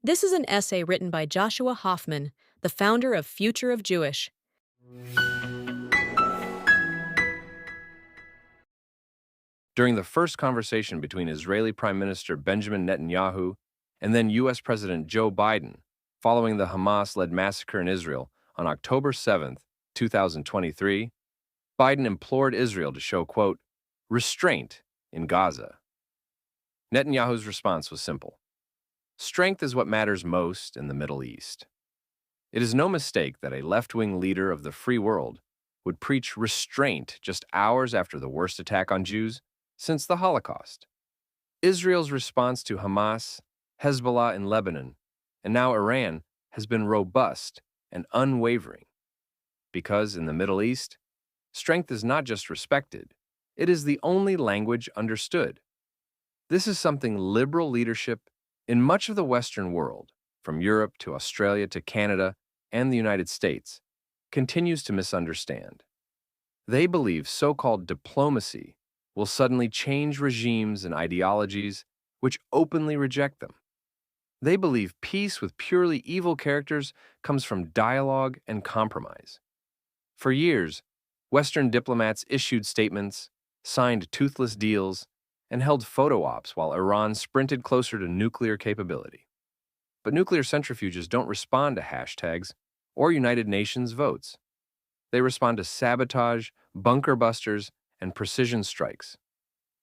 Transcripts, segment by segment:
This is an essay written by Joshua Hoffman, the founder of Future of Jewish. During the first conversation between Israeli Prime Minister Benjamin Netanyahu and then U.S. President Joe Biden, following the Hamas-led massacre in Israel on October 7, 2023, Biden implored Israel to show, quote, restraint in Gaza. Netanyahu's response was simple. Strength is what matters most in the Middle East. It is no mistake that a left-wing leader of the free world would preach restraint just hours after the worst attack on Jews since the Holocaust. Israel's response to Hamas, Hezbollah in Lebanon, and now Iran has been robust and unwavering. Because in the Middle East, strength is not just respected, it is the only language understood. This is something liberal leadership in much of the Western world, from Europe to Australia to Canada and the United States, continues to misunderstand. They believe so-called diplomacy will suddenly change regimes and ideologies which openly reject them. They believe peace with purely evil characters comes from dialogue and compromise. For years, Western diplomats issued statements, signed toothless deals, and held photo ops while Iran sprinted closer to nuclear capability. But nuclear centrifuges don't respond to hashtags or United Nations votes. They respond to sabotage, bunker busters, and precision strikes.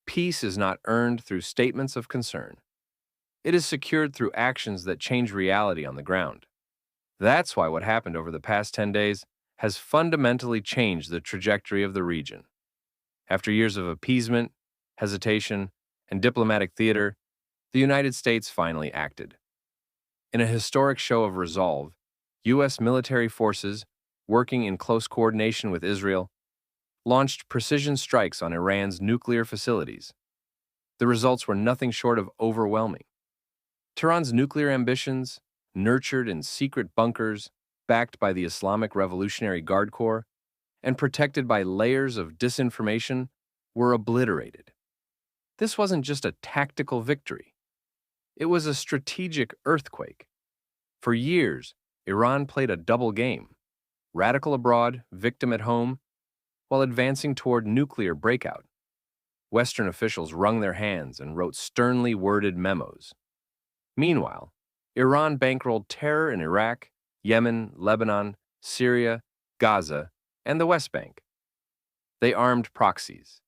Peace is not earned through statements of concern. It is secured through actions that change reality on the ground. That's why what happened over the past 10 days has fundamentally changed the trajectory of the region. After years of appeasement, hesitation, and diplomatic theater, the United States finally acted. In a historic show of resolve, U.S. military forces, working in close coordination with Israel, launched precision strikes on Iran's nuclear facilities. The results were nothing short of overwhelming. Tehran's nuclear ambitions, nurtured in secret bunkers, backed by the Islamic Revolutionary Guard Corps, and protected by layers of disinformation, were obliterated. This wasn't just a tactical victory. It was a strategic earthquake. For years, Iran played a double game, radical abroad, victim at home, while advancing toward nuclear breakout. Western officials wrung their hands and wrote sternly worded memos. Meanwhile, Iran bankrolled terror in Iraq, Yemen, Lebanon, Syria, Gaza, and the West Bank. They armed proxies.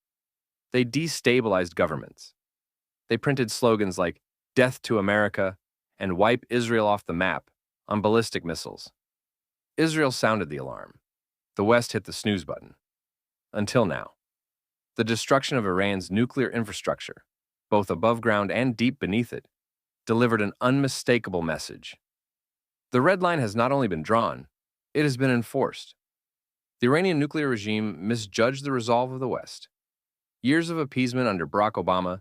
They destabilized governments. They printed slogans like "Death to America" and "Wipe Israel off the map" on ballistic missiles. Israel sounded the alarm. The West hit the snooze button. Until now. The destruction of Iran's nuclear infrastructure, both above ground and deep beneath it, delivered an unmistakable message. The red line has not only been drawn, it has been enforced. The Iranian nuclear regime misjudged the resolve of the West. Years of appeasement under Barack Obama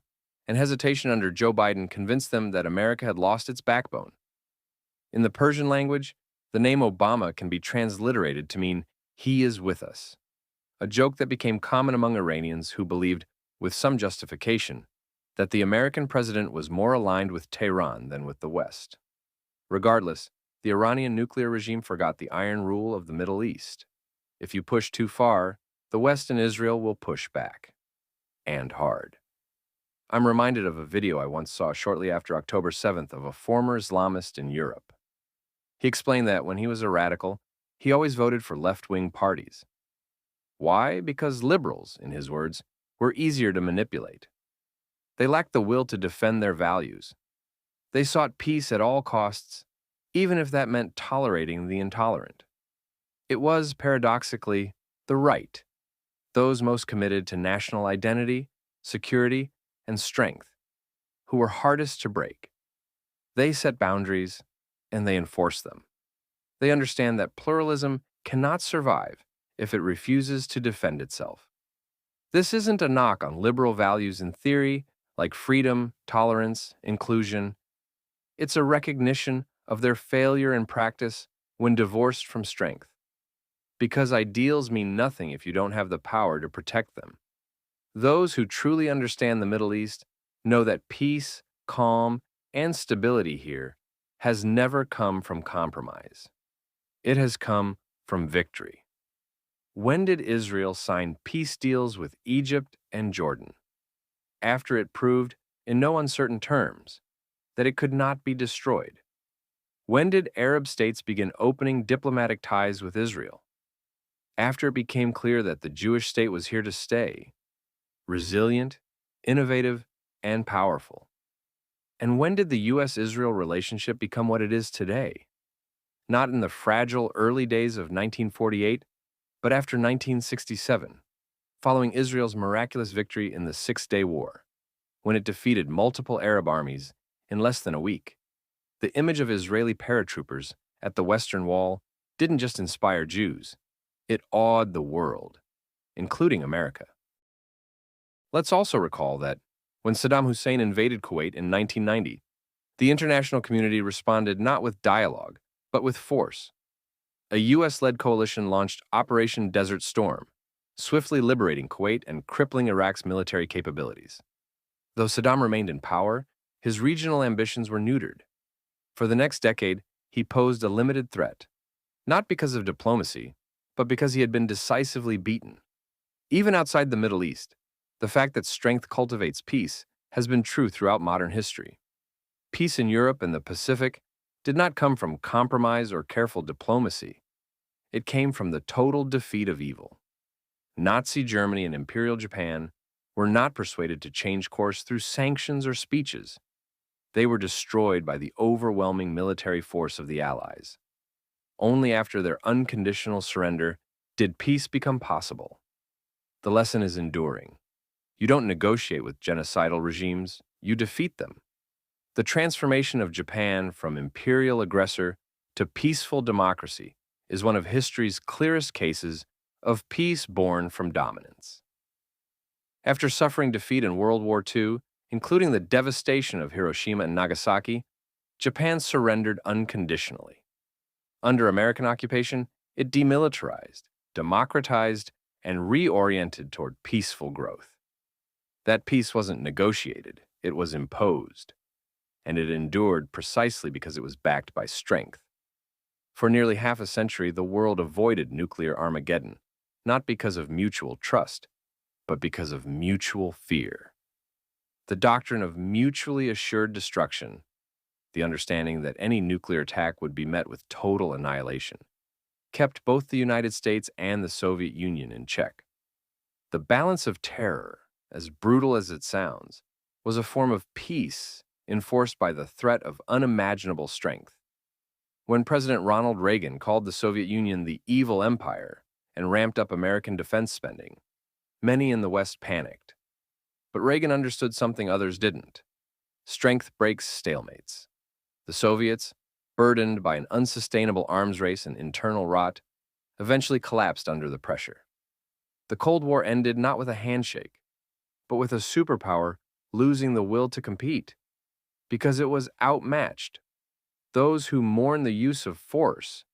and hesitation under Joe Biden convinced them that America had lost its backbone. In the Persian language, the name Obama can be transliterated to mean "he is with us," a joke that became common among Iranians who believed, with some justification, that the American president was more aligned with Tehran than with the West. Regardless, the Iranian nuclear regime forgot the iron rule of the Middle East. If you push too far, the West and Israel will push back. And hard. I'm reminded of a video I once saw shortly after October 7th of a former Islamist in Europe. He explained that when he was a radical, he always voted for left-wing parties. Why? Because liberals, in his words, were easier to manipulate. They lacked the will to defend their values. They sought peace at all costs, even if that meant tolerating the intolerant. It was, paradoxically, the right, those most committed to national identity, security, and strength, who were hardest to break. They set boundaries, and they enforce them. They understand that pluralism cannot survive if it refuses to defend itself. This isn't a knock on liberal values in theory, like freedom, tolerance, inclusion. It's a recognition of their failure in practice when divorced from strength. Because ideals mean nothing if you don't have the power to protect them. Those who truly understand the Middle East know that peace, calm, and stability here has never come from compromise. It has come from victory. When did Israel sign peace deals with Egypt and Jordan? After it proved, in no uncertain terms, that it could not be destroyed. When did Arab states begin opening diplomatic ties with Israel? After it became clear that the Jewish state was here to stay, resilient, innovative, and powerful. And when did the U.S.-Israel relationship become what it is today? Not in the fragile early days of 1948, but after 1967, following Israel's miraculous victory in the Six-Day War, when it defeated multiple Arab armies in less than a week. The image of Israeli paratroopers at the Western Wall didn't just inspire Jews, it awed the world, including America. Let's also recall that when Saddam Hussein invaded Kuwait in 1990, the international community responded not with dialogue, but with force. A U.S.-led coalition launched Operation Desert Storm, swiftly liberating Kuwait and crippling Iraq's military capabilities. Though Saddam remained in power, his regional ambitions were neutered. For the next decade, he posed a limited threat, not because of diplomacy, but because he had been decisively beaten. Even outside the Middle East, the fact that strength cultivates peace has been true throughout modern history. Peace in Europe and the Pacific did not come from compromise or careful diplomacy. It came from the total defeat of evil. Nazi Germany and Imperial Japan were not persuaded to change course through sanctions or speeches. They were destroyed by the overwhelming military force of the Allies. Only after their unconditional surrender did peace become possible. The lesson is enduring. You don't negotiate with genocidal regimes, you defeat them. The transformation of Japan from imperial aggressor to peaceful democracy is one of history's clearest cases of peace born from dominance. After suffering defeat in World War II, including the devastation of Hiroshima and Nagasaki, Japan surrendered unconditionally. Under American occupation, it demilitarized, democratized, and reoriented toward peaceful growth. That peace wasn't negotiated, it was imposed, and it endured precisely because it was backed by strength. For nearly half a century, the world avoided nuclear Armageddon, not because of mutual trust, but because of mutual fear. The doctrine of mutually assured destruction, the understanding that any nuclear attack would be met with total annihilation, kept both the United States and the Soviet Union in check. The balance of terror, as brutal as it sounds, was a form of peace enforced by the threat of unimaginable strength. When President Ronald Reagan called the Soviet Union the evil empire and ramped up American defense spending, many in the West panicked. But Reagan understood something others didn't. Strength breaks stalemates. The Soviets, burdened by an unsustainable arms race and internal rot, eventually collapsed under the pressure. The Cold War ended not with a handshake, but with a superpower losing the will to compete, because it was outmatched. Those who mourn the use of force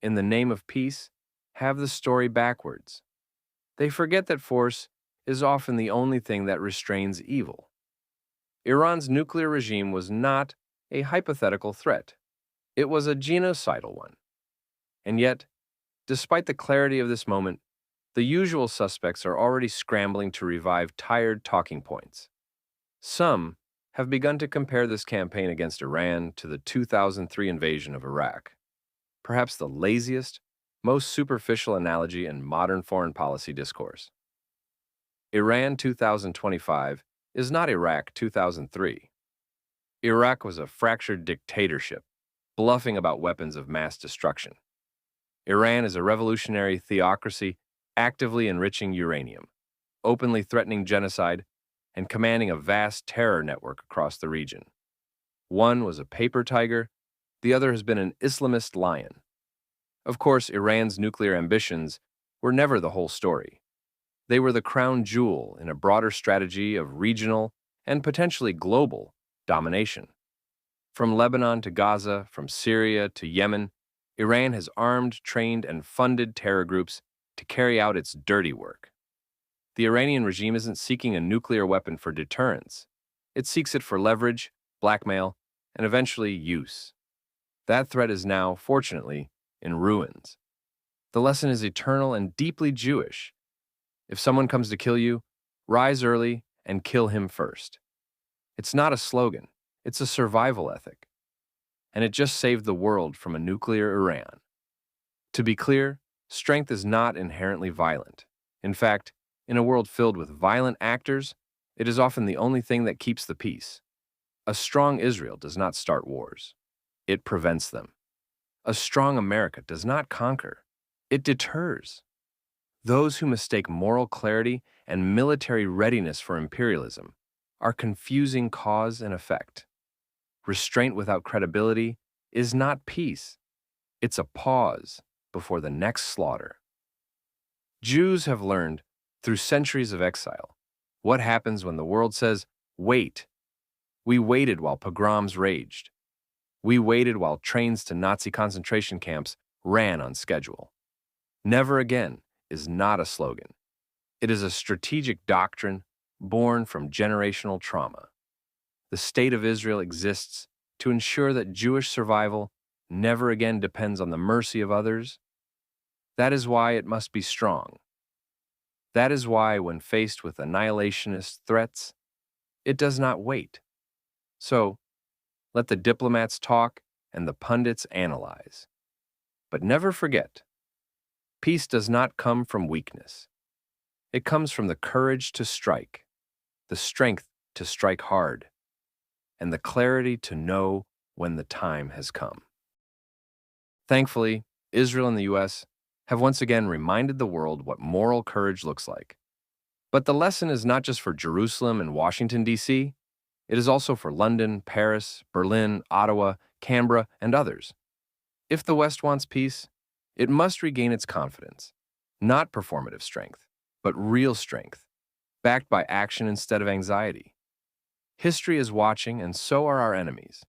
in the name of peace have the story backwards. They forget that force is often the only thing that restrains evil. Iran's nuclear regime was not a hypothetical threat. It was a genocidal one. And yet, despite the clarity of this moment, the usual suspects are already scrambling to revive tired talking points. Some have begun to compare this campaign against Iran to the 2003 invasion of Iraq, perhaps the laziest, most superficial analogy in modern foreign policy discourse. Iran 2025 is not Iraq 2003. Iraq was a fractured dictatorship, bluffing about weapons of mass destruction. Iran is a revolutionary theocracy actively enriching uranium, openly threatening genocide, and commanding a vast terror network across the region. One was a paper tiger, the other has been an Islamist lion. Of course, Iran's nuclear ambitions were never the whole story. They were the crown jewel in a broader strategy of regional and potentially global domination. From Lebanon to Gaza, from Syria to Yemen, Iran has armed, trained, and funded terror groups to carry out its dirty work. The Iranian regime isn't seeking a nuclear weapon for deterrence. It seeks it for leverage, blackmail, and eventually use. That threat is now, fortunately, in ruins. The lesson is eternal and deeply Jewish. If someone comes to kill you, rise early and kill him first. It's not a slogan, it's a survival ethic. And it just saved the world from a nuclear Iran. To be clear, strength is not inherently violent. In fact, in a world filled with violent actors, it is often the only thing that keeps the peace. A strong Israel does not start wars. It prevents them. A strong America does not conquer. It deters. Those who mistake moral clarity and military readiness for imperialism are confusing cause and effect. Restraint without credibility is not peace. It's a pause before the next slaughter. Jews have learned, through centuries of exile, what happens when the world says, wait. We waited while pogroms raged. We waited while trains to Nazi concentration camps ran on schedule. Never again is not a slogan. It is a strategic doctrine born from generational trauma. The State of Israel exists to ensure that Jewish survival never again depends on the mercy of others. That is why it must be strong. That is why, when faced with annihilationist threats, it does not wait. So, let the diplomats talk and the pundits analyze. But never forget, peace does not come from weakness. It comes from the courage to strike, the strength to strike hard, and the clarity to know when the time has come. Thankfully, Israel and the U.S. have once again reminded the world what moral courage looks like. But the lesson is not just for Jerusalem and Washington, D.C., it is also for London, Paris, Berlin, Ottawa, Canberra, and others. If the West wants peace, it must regain its confidence, not performative strength, but real strength, backed by action instead of anxiety. History is watching, and so are our enemies.